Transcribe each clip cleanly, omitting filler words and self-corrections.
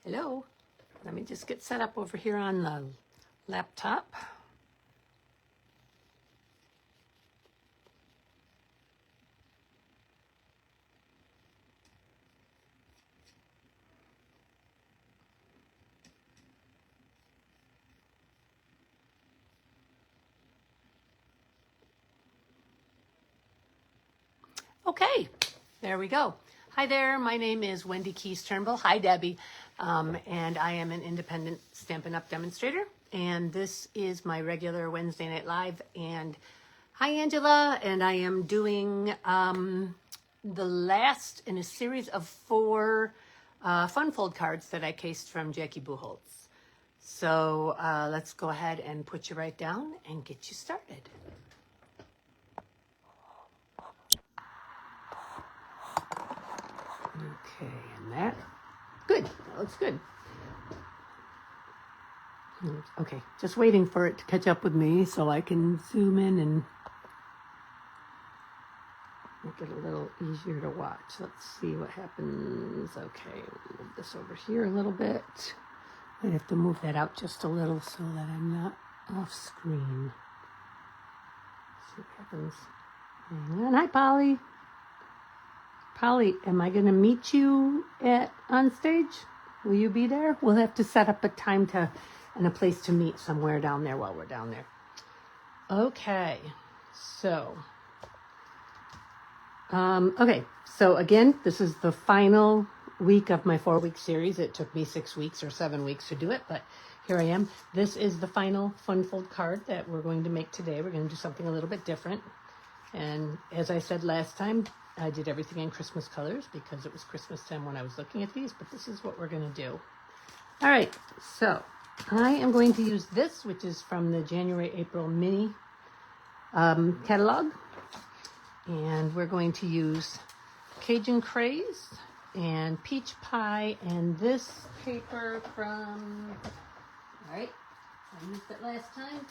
Hello. Let me just get set up over here on the laptop. Okay, there we go. Hi there, my name is Wendy Keys Turnbull. Hi, Debbie. And I am an independent Stampin' Up! Demonstrator. And this is my regular Wednesday Night Live. And hi, Angela. And I am doing the last in a series of 4 fun fold cards that I cased from Jackie Buchholz. So let's go ahead and put you right down and get you started. Okay, and that, good, that looks good. Okay, just waiting for it to catch up with me so I can zoom in and make it a little easier to watch. Let's see what happens. Okay, move this over here a little bit. I have to move that out just a little so that I'm not off screen. See what happens. Hang on. Hi, Polly. Polly, am I going to meet you on stage? Will you be there? We'll have to set up a time and a place to meet somewhere down there while we're down there. Okay, so, so again, this is the final week of my 4-week series. It took me 6 weeks or 7 weeks to do it, but here I am. This is the final fun fold card that we're going to make today. We're going to do something a little bit different. And as I said last time, I did everything in Christmas colors because it was Christmas time when I was looking at these, but this is what we're going to do. All right, so I am going to use this, which is from the January-April mini catalog. And we're going to use Cajun Craze and Peach Pie and this paper from, all right, I used it last time.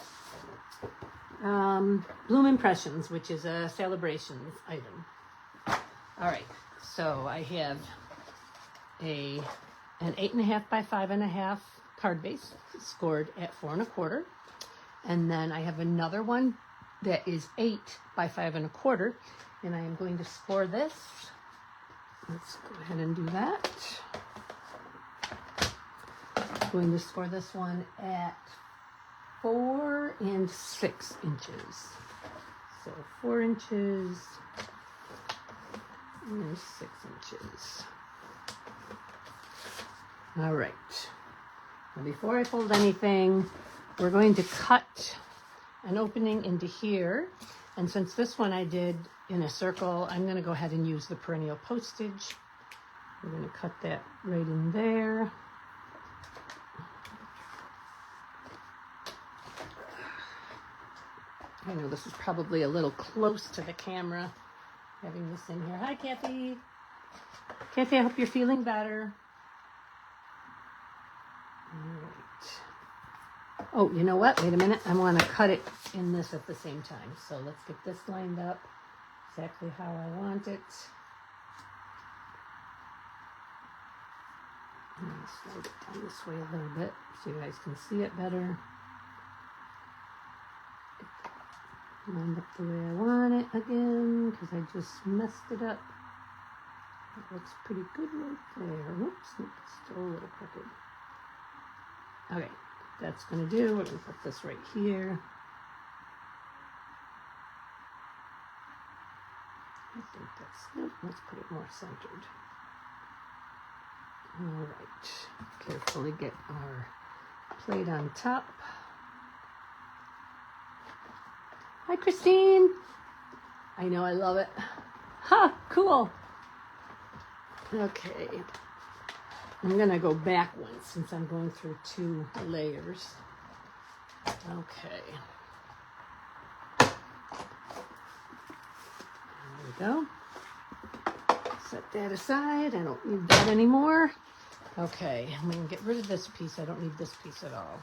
Bloom Impressions, which is a Celebrations item. All right, so I have an 8.5 by 5.5 card base scored at 4 1/4, and then I have another one that is 8 by 5 1/4, and I am going to score this. Let's go ahead and do that. I'm going to score this one at 4 6 inches. So 4 inches. And 6 inches. All right. Now before I fold anything, we're going to cut an opening into here. And since this one I did in a circle, I'm going to go ahead and use the perennial postage. We're going to cut that right in there. I know this is probably a little close to the camera, having this in here. Hi, Kathy. Kathy, I hope you're feeling better. All right. Oh, you know what? Wait a minute. I want to cut it in this at the same time. So let's get this lined up exactly how I want it. I'm going to slide it down this way a little bit so you guys can see it better. Lined up the way I want it again because I just messed it up. That looks pretty good right there. Whoops, it's still a little crooked. Okay, that's going to do. We're going to put this right here. I think that's, nope, let's put it more centered. All right, carefully get our plate on top. Hi, Christine. I know, I love it. Ha, cool. Okay. I'm going to go back once since I'm going through 2 layers. Okay. There we go. Set that aside. I don't need that anymore. Okay, I'm going to get rid of this piece. I don't need this piece at all.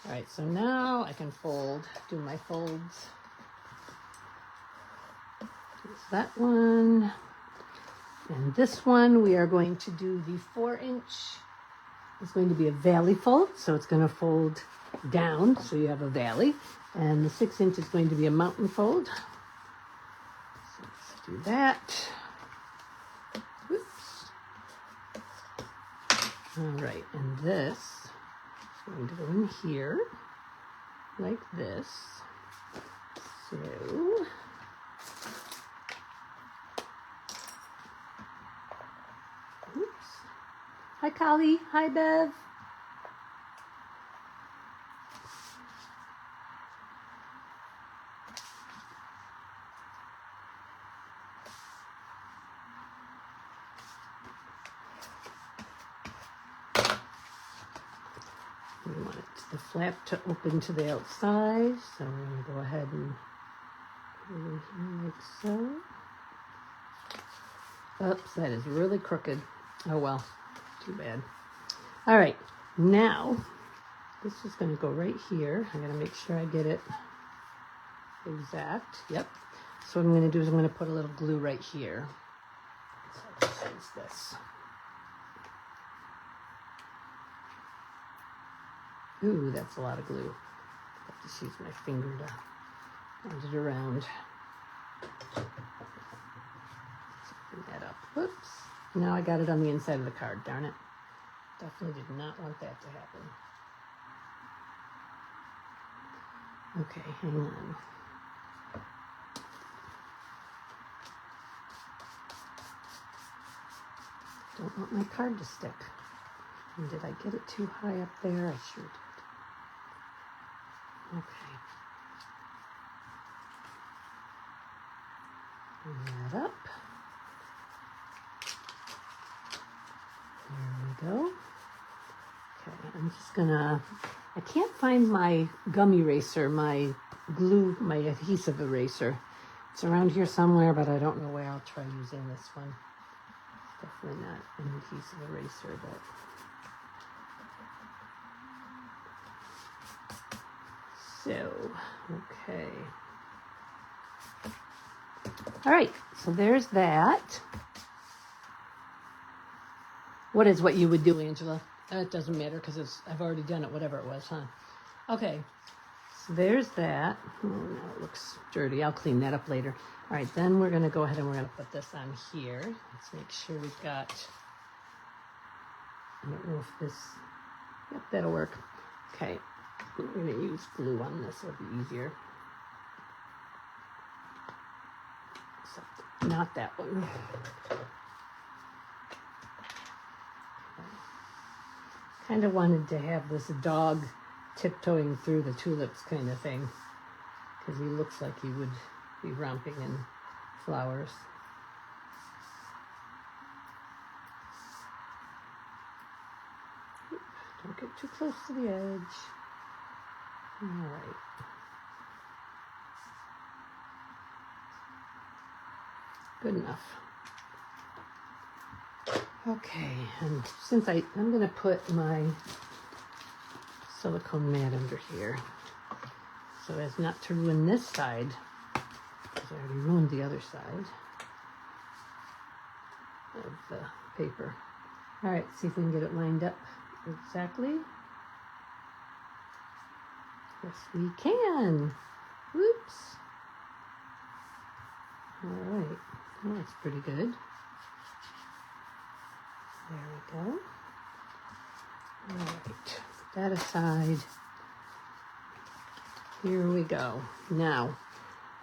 All right, so now I can do my folds. There's that one. And this one, we are going to do the 4-inch is going to be a valley fold, so it's going to fold down, so you have a valley. And the 6-inch is going to be a mountain fold. So let's do that. Whoops. All right, and this is going to go in here, like this. So, oops. Hi, Collie. Hi, Bev. We want the flap to open to the outside, so we're going to go ahead and put it in here like so. Oops, that is really crooked. Oh well, too bad. All right, now this is going to go right here. I'm going to make sure I get it exact. Yep. So what I'm going to do is I'm going to put a little glue right here. So I'll just use this. Ooh, that's a lot of glue. I have to use my finger to round it around. Open that up. Whoops. Now I got it on the inside of the card. Darn it. Definitely did not want that to happen. Okay, hang on. Don't want my card to stick. And did I get it too high up there? I sure did. Okay. Bring that up. There we go. Okay, I'm just gonna, I can't find my gum eraser, my glue, my adhesive eraser. It's around here somewhere, but I don't know where. I'll try using this one. It's definitely not an adhesive eraser, but so, okay. All right, so there's that. What is what you would do, Angela? It doesn't matter because I've already done it, whatever it was, huh? Okay, so there's that. Oh, now it looks dirty. I'll clean that up later. All right, then we're going to go ahead and we're going to put this on here. Let's make sure we've got, I don't know if this, yep, that'll work. Okay, we're going to use glue on this. It'll be easier. Except not that one. Kind of wanted to have this dog tiptoeing through the tulips kind of thing, because he looks like he would be romping in flowers. Don't get too close to the edge. All right. Good enough. Okay, and since I'm going to put my silicone mat under here so as not to ruin this side, because I already ruined the other side of the paper. All right, see if we can get it lined up exactly. Yes, we can. Whoops. All right, well, that's pretty good. There we go. All right, put that aside. Here we go. Now,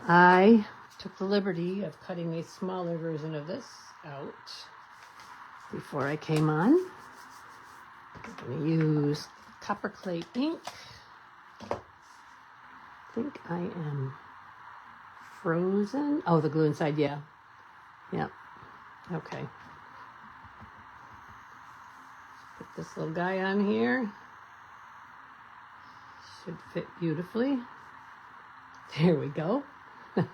I took the liberty of cutting a smaller version of this out before I came on. I'm going to use copper clay ink. I think I am frozen. Oh, the glue inside, yeah. Yep. Okay. Put this little guy on here. Should fit beautifully. There we go. All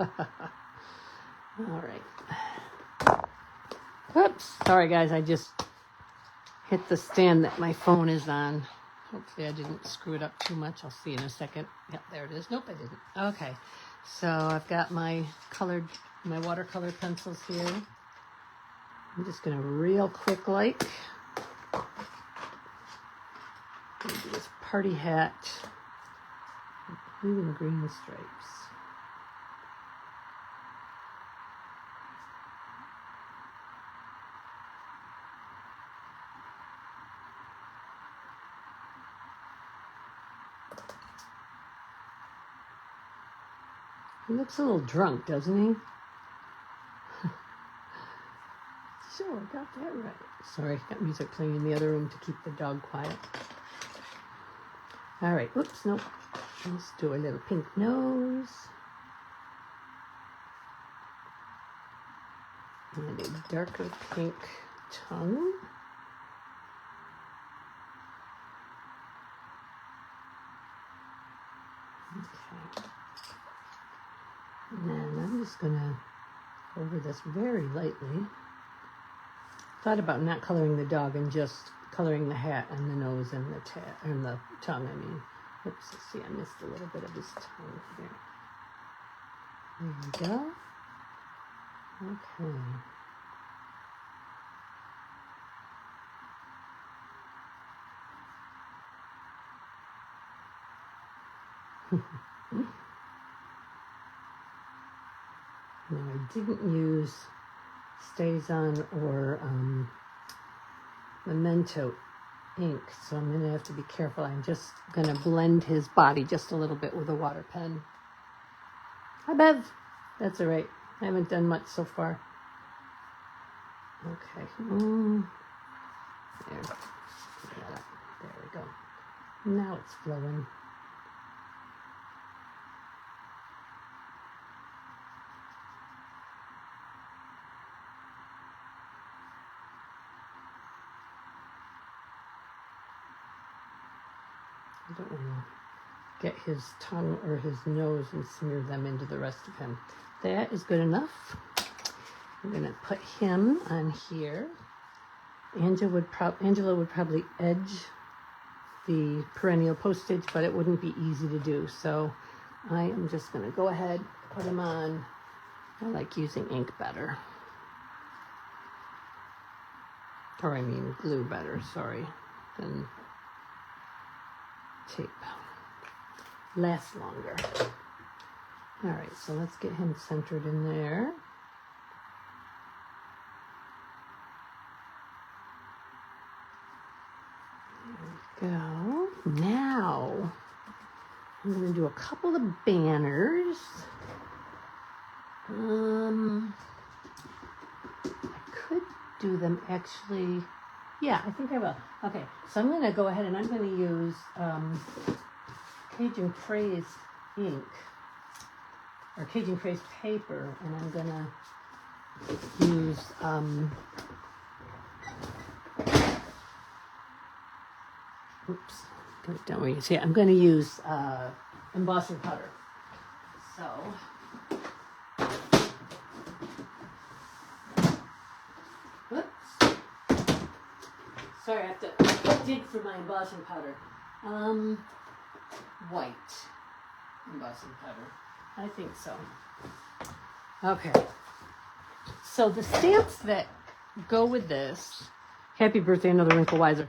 right. Whoops. Sorry, guys. I just hit the stand that my phone is on. Hopefully I didn't screw it up too much. I'll see in a second. Yep, there it is. Nope, I didn't. Okay. So I've got my watercolor pencils here. I'm just going to real quick like party hat, blue and green stripes. He looks a little drunk, doesn't he? Sure, got that right. Sorry, got music playing in the other room to keep the dog quiet. All right, oops, nope. Let's do a little pink nose. And a darker pink tongue. Okay. And then I'm just gonna go over this very lightly. Thought about not coloring the dog and just coloring the hat and the nose and the tongue. I mean, oops, let's see, I missed a little bit of his tongue here. There we go. Okay. Now I didn't use StazOn or Memento ink, so I'm going to have to be careful. I'm just going to blend his body just a little bit with a water pen. Hi, Bev. That's all right. I haven't done much so far. Okay. There. There we go. Now it's flowing. I don't want to get his tongue or his nose and smear them into the rest of him. That is good enough. I'm going to put him on here. Angela would probably edge the perennial postage, but it wouldn't be easy to do. So I am just going to go ahead, put him on. I like using ink better. Or I mean glue better, sorry, than tape. Lasts longer. All right, so let's get him centered in there. There we go. Now, I'm going to do a couple of banners. I could do them actually. Yeah, I think I will. Okay, so I'm going to go ahead and I'm going to use Cajun Craze ink or Cajun Craze paper, and I'm going to use oops, put it down where you can see it. I'm going to use embossing powder. So whoops. Sorry, I have to dig for my embossing powder. White embossing powder. I think so. Okay. So the stamps that go with this, Happy Birthday, Another Wrinkle Wiser.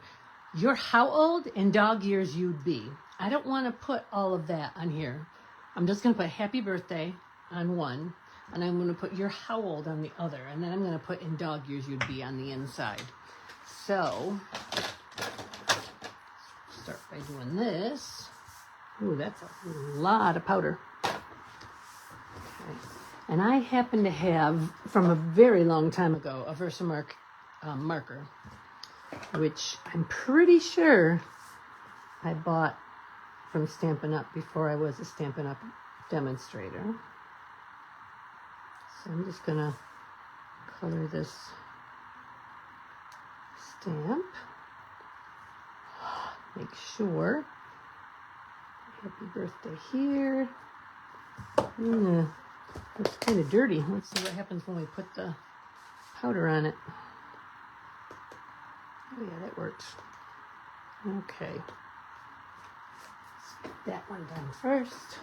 You're how old and dog years you'd be. I don't want to put all of that on here. I'm just going to put Happy Birthday on one, and I'm going to put you're how old on the other, and then I'm going to put in dog years you'd be on the inside. So, start by doing this. Ooh, that's a lot of powder. Okay. And I happen to have, from a very long time ago, a Versamark marker, which I'm pretty sure I bought from Stampin' Up! Before I was a Stampin' Up! Demonstrator. So I'm just going to color this stamp. Make sure. Happy birthday here. It's kind of dirty. Let's see what happens when we put the powder on it. Oh yeah, that works. Okay. Let's get that one done first.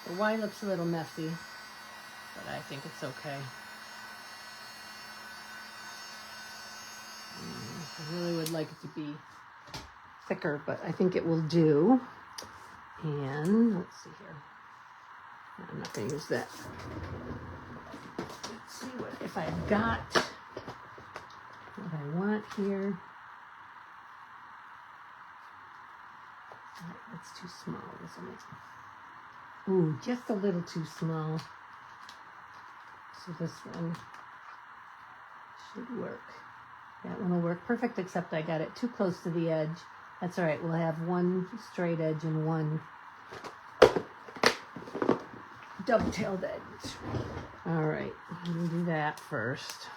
The Y looks a little messy. but I think it's okay. I really would like it to be thicker, but I think it will do. And let's see here. I'm not going to use that. Let's see if I've got what I want here. That's too small, isn't it? Ooh, just a little too small. So this one should work. That one will work perfect, except I got it too close to the edge. That's all right. We'll have one straight edge and one dovetailed edge. All right, let me do that first.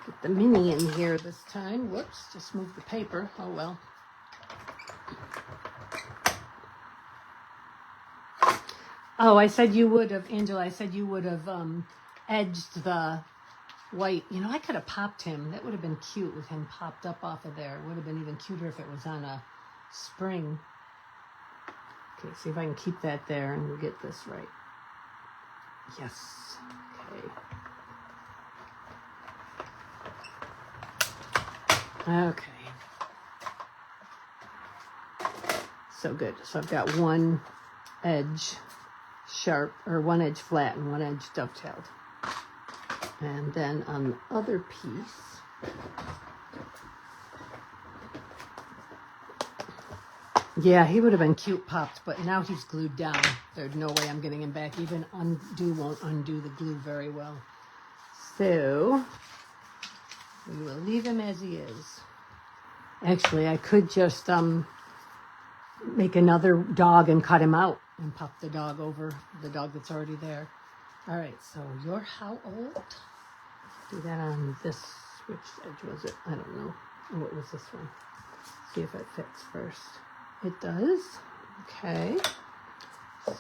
Get the mini in here this time. Whoops, just moved the paper. Oh well. Oh, I said you would have, Angela, I said you would have edged the white. You know, I could have popped him. That would have been cute with him popped up off of there. It would have been even cuter if it was on a spring. Okay, see if I can keep that there and we'll get this right. Yes. Okay. Okay. So good. So I've got one edge sharp, or one edge flat and one edge dovetailed. And then on the other piece, yeah, he would have been cute popped, but now he's glued down. There's no way I'm getting him back. Even undo won't undo the glue very well. So we will leave him as he is. Actually, I could just make another dog and cut him out and pop the dog over the dog that's already there. All right, so you're how old? Do that on this, which edge was it? I don't know. Oh, it was this one. See if it fits first. It does. Okay. So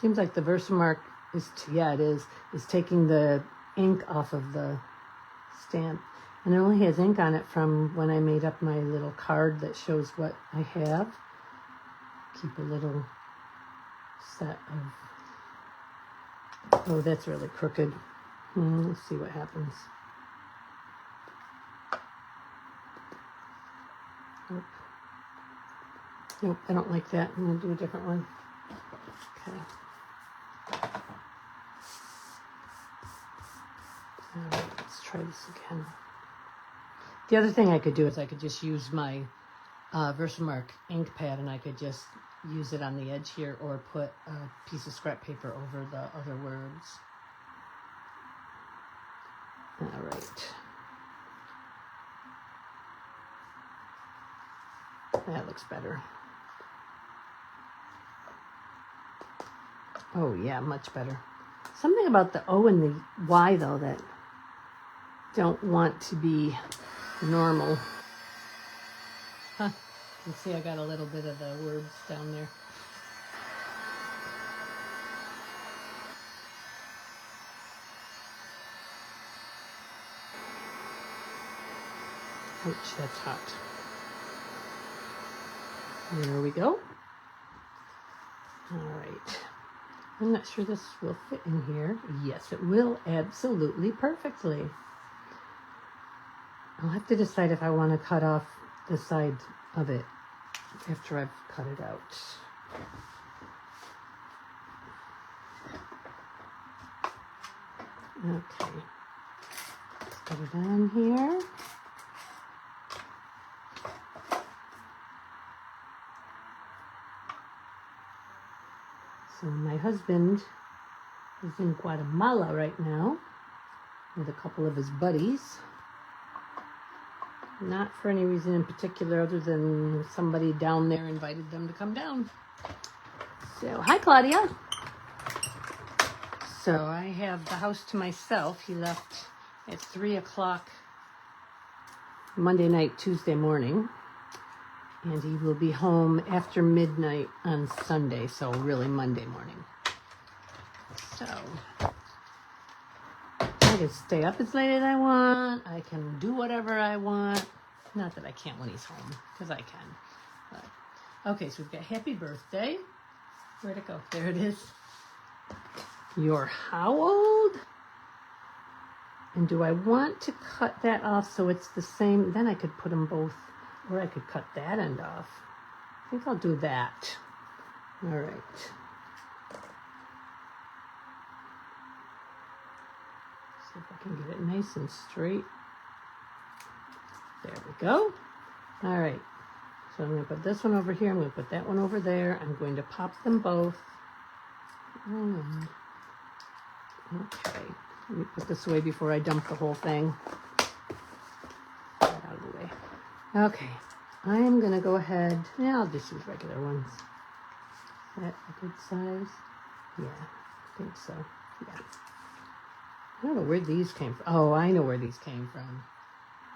seems like the Versamark is, yeah, it is taking the ink off of the stamp. And it only has ink on it from when I made up my little card that shows what I have. Keep a little set of, oh, that's really crooked. Let's see what happens. Nope. Nope, I don't like that. I'm going to do a different one. Okay. All right, let's try this again. The other thing I could do is I could just use my Versamark ink pad and I could just use it on the edge here or put a piece of scrap paper over the other words. All right. That looks better. Oh yeah, much better. Something about the O and the Y though that don't want to be normal. Huh. You can see I got a little bit of the words down there. Ouch, that's hot. There we go. All right. I'm not sure this will fit in here. Yes, it will absolutely perfectly. I'll have to decide if I want to cut off the side of it after I've cut it out. Okay. Let's put it on here. So my husband is in Guatemala right now with a couple of his buddies. Not for any reason in particular other than somebody down there invited them to come down. So, hi Claudia. So I have the house to myself. He left at 3 o'clock Monday night, Tuesday morning. And he will be home after midnight on Sunday, so really Monday morning. So I can stay up as late as I want. I can do whatever I want. Not that I can't when he's home, because I can. But, okay, so we've got happy birthday. Where'd it go? There it is. You're how old? And do I want to cut that off so it's the same? Then I could put them both, or I could cut that end off. I think I'll do that. All right. See if I can get it nice and straight. There we go. All right. So I'm going to put this one over here. I'm going to put that one over there. I'm going to pop them both. Okay. Let me put this away before I dump the whole thing. Get out of the way. Okay. I am going to go ahead. Yeah, I'll just use regular ones. Is that a good size? Yeah, I think so. Yeah. I don't know where these came from. Oh, I know where these came from.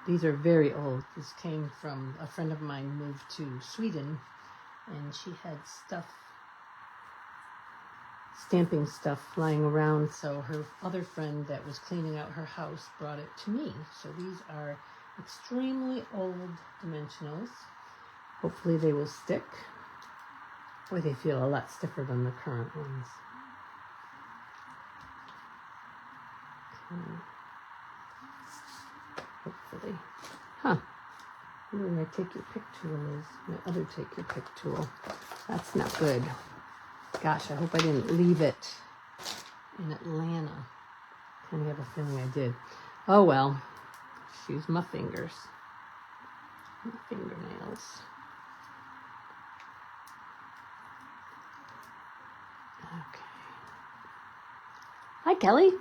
These are very old. This came from a friend of mine moved to Sweden, and she had stuff, stamping stuff lying around, so her other friend that was cleaning out her house brought it to me. So these are extremely old dimensionals. Hopefully they will stick. Boy, they feel a lot stiffer than the current ones. Okay. Hopefully. Huh. Where my take your pick tool is. My other take your pick tool. That's not good. Gosh, I hope I didn't leave it in Atlanta. I kind of have a feeling I did. Oh well. Use my fingers. My fingernails. Okay. Hi, Kelly.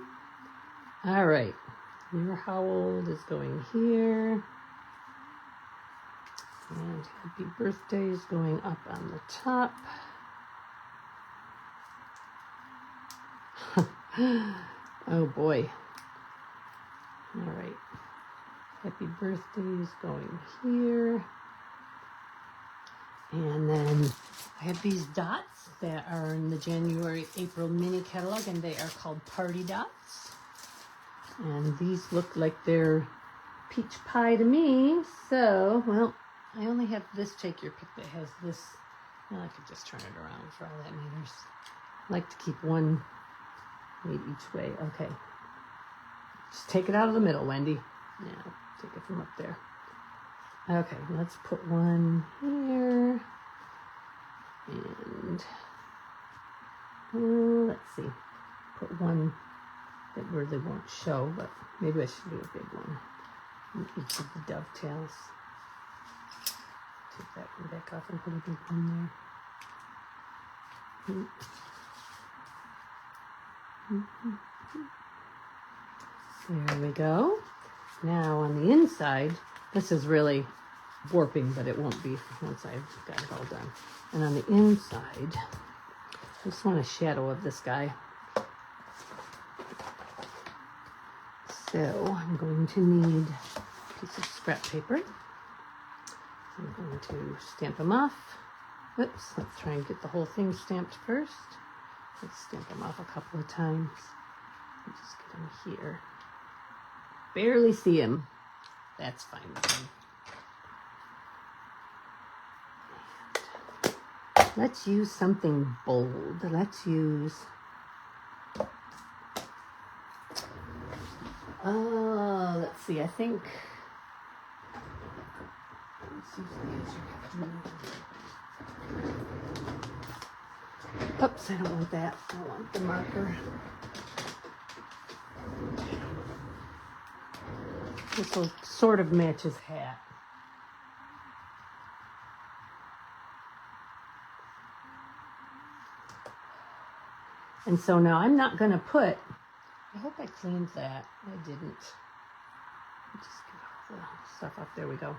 All right. Your how old is going here. And happy birthday is going up on the top. Oh boy. All right. Happy birthday is going here. And then I have these dots that are in the January-April mini catalog, and they are called Party Dots. And these look like they're peach pie to me. So, well, I only have this take your pick that has this. Well, I could just turn it around for all that matters. I like to keep one made each way. Okay. Just take it out of the middle, Wendy. Yeah, take it from up there. Okay, let's put one here. And let's see. Put one that really won't show, but maybe I should do a big one in each of the dovetails. Take that one back off and put a big one there. There we go. Now on the inside, this is really warping, but it won't be once I've got it all done. And on the inside, I just want a shadow of this guy. So I'm going to need a piece of scrap paper. I'm going to stamp them off. Oops, let's try and get the whole thing stamped first. Let's stamp them off a couple of times. And just get them here. Barely see him. That's fine with me. And let's use something bold. Let's use... let's see, I think... Let's use the oops, I don't want that. I want the marker. This will sort of match his hat. And so now I'm not going to put, I hope I cleaned that. I didn't. Just get all the stuff up. There we go.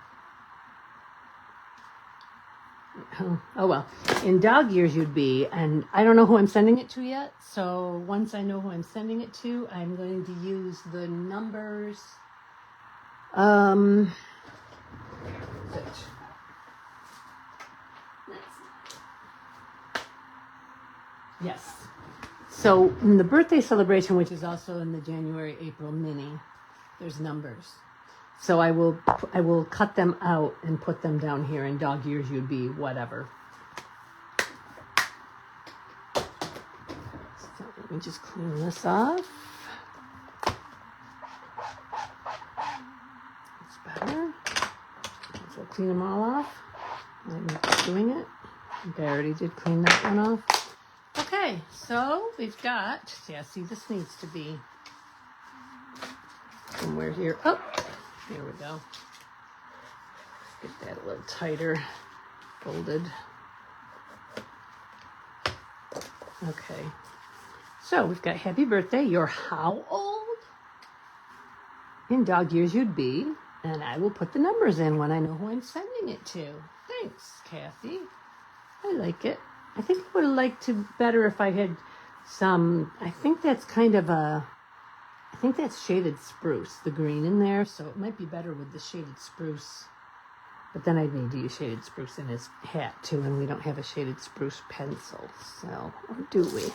Oh well, in dog years you'd be, and I don't know who I'm sending it to yet, so once I know who I'm sending it to, I'm going to use the numbers. Yes. So in the birthday celebration, which is also in the January, April mini, there's numbers. So I will cut them out and put them down here in dog years you'd be whatever. So let me just clean this off. It's better. So I'll clean them all off. I'm doing it. I already did clean that one off. Okay, so we've got, see this needs to be somewhere here. Oh, here we go. Get that a little tighter, folded. Okay, so we've got happy birthday. You're how old? In dog years you'd be, and I will put the numbers in when I know who I'm sending it to. Thanks, Kathy. I like it. I think I would have liked to better if I had some, I think that's kind of a, I think that's shaded spruce, the green in there, so it might be better with the shaded spruce. But then I'd need to use shaded spruce in his hat too, and we don't have a shaded spruce pencil, so, or do we?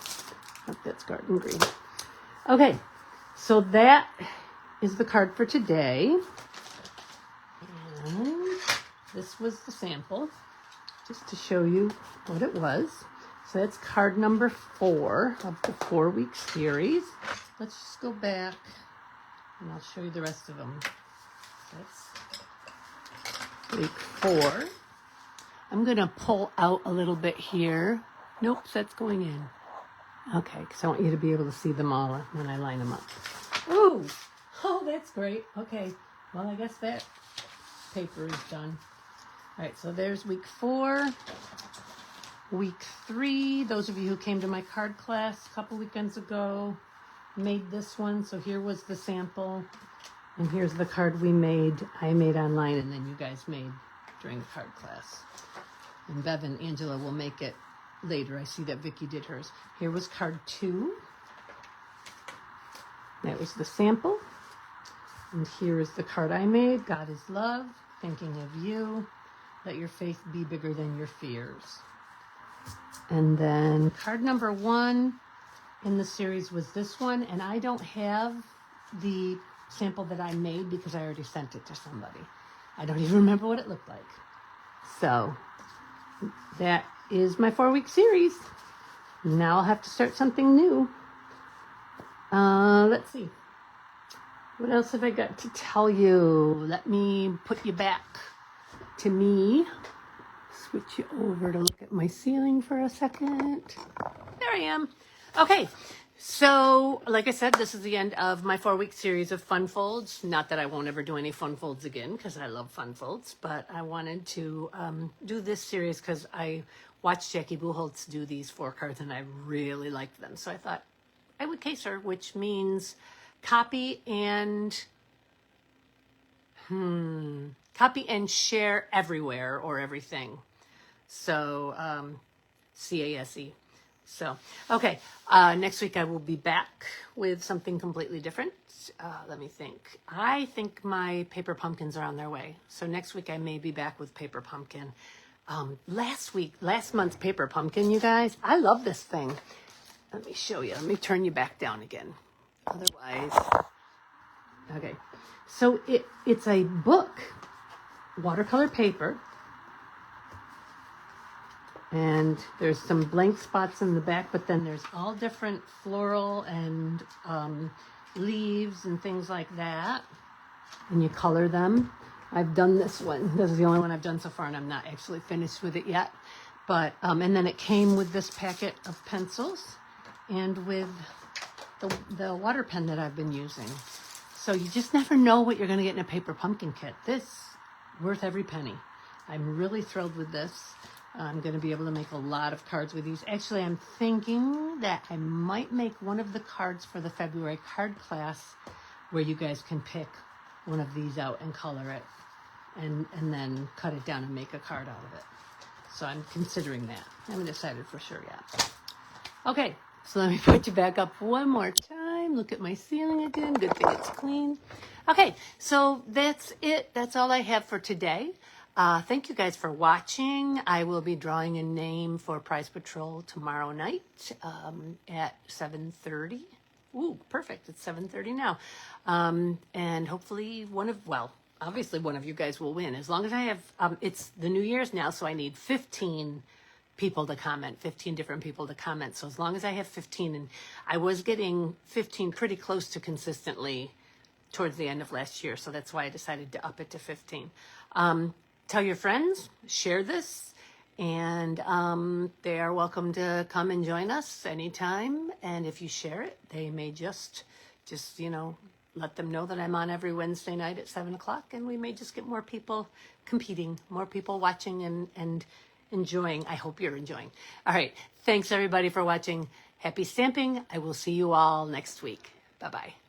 Oh, that's garden green. Okay, so that is the card for today. And this was the sample, just to show you what it was. So that's card number 4 of the 4-week series. Let's just go back and I'll show you the rest of them. That's week 4. I'm going to pull out a little bit here. Nope, that's going in. Okay, because I want you to be able to see them all when I line them up. Ooh, oh, that's great. Okay, well, I guess that paper is done. All right, so there's week 4. Week 3, those of you who came to my card class a couple weekends ago made this one. So here was the sample, and here's the card I made online, and then you guys made during the card class. And Bev and Angela will make it later. I see that Vicki did hers. Here was card 2. That was the sample. And here is the card I made. God is love, thinking of you. Let your faith be bigger than your fears. And then card number 1 in the series was this one, and I don't have the sample that I made because I already sent it to somebody. I don't even remember what it looked like. So that is my 4-week series. Now I'll have to start something new. Let's see. What else have I got to tell you? Let me put you back to me. Switch you over to look at my ceiling for a second. There I am. Okay, so like I said, this is the end of my 4-week series of fun folds. Not that I won't ever do any fun folds again, because I love fun folds, but I wanted to do this series because I watched Jackie Buchholz do these 4 cards and I really liked them. So I thought I would case her, which means copy and share everywhere or everything. So, CASE. So, okay. Next week I will be back with something completely different. Let me think. I think my paper pumpkins are on their way. So next week I may be back with paper pumpkin. Last month's paper pumpkin, you guys, I love this thing. Let me show you. Let me turn you back down again. Otherwise, okay. So it's a book, watercolor paper. And there's some blank spots in the back, but then there's all different floral and leaves and things like that. And you color them. I've done this one. This is the only one I've done so far, and I'm not actually finished with it yet. But and then it came with this packet of pencils and with the water pen that I've been using. So you just never know what you're going to get in a paper pumpkin kit. This, worth every penny. I'm really thrilled with this. I'm going to be able to make a lot of cards with these. Actually, I'm thinking that I might make one of the cards for the February card class where you guys can pick one of these out and color it and then cut it down and make a card out of it. So I'm considering that. I haven't decided for sure yet. Okay, so let me put you back up one more time. Look at my ceiling again. Good thing it's clean. Okay, so that's it. That's all I have for today. Thank you guys for watching. I will be drawing a name for Prize Patrol tomorrow night at 7:30. Ooh, perfect. It's 7:30 now. And hopefully obviously one of you guys will win. As long as I have, it's the New Year's now, so I need 15 people to comment, 15 different people to comment. So as long as I have 15, and I was getting 15 pretty close to consistently towards the end of last year. So that's why I decided to up it to 15. Tell your friends, share this, and they are welcome to come and join us anytime. And if you share it, they may just let them know that I'm on every Wednesday night at 7:00, and we may just get more people competing, more people watching and enjoying. I hope you're enjoying. All right. Thanks everybody for watching. Happy stamping. I will see you all next week. Bye-bye.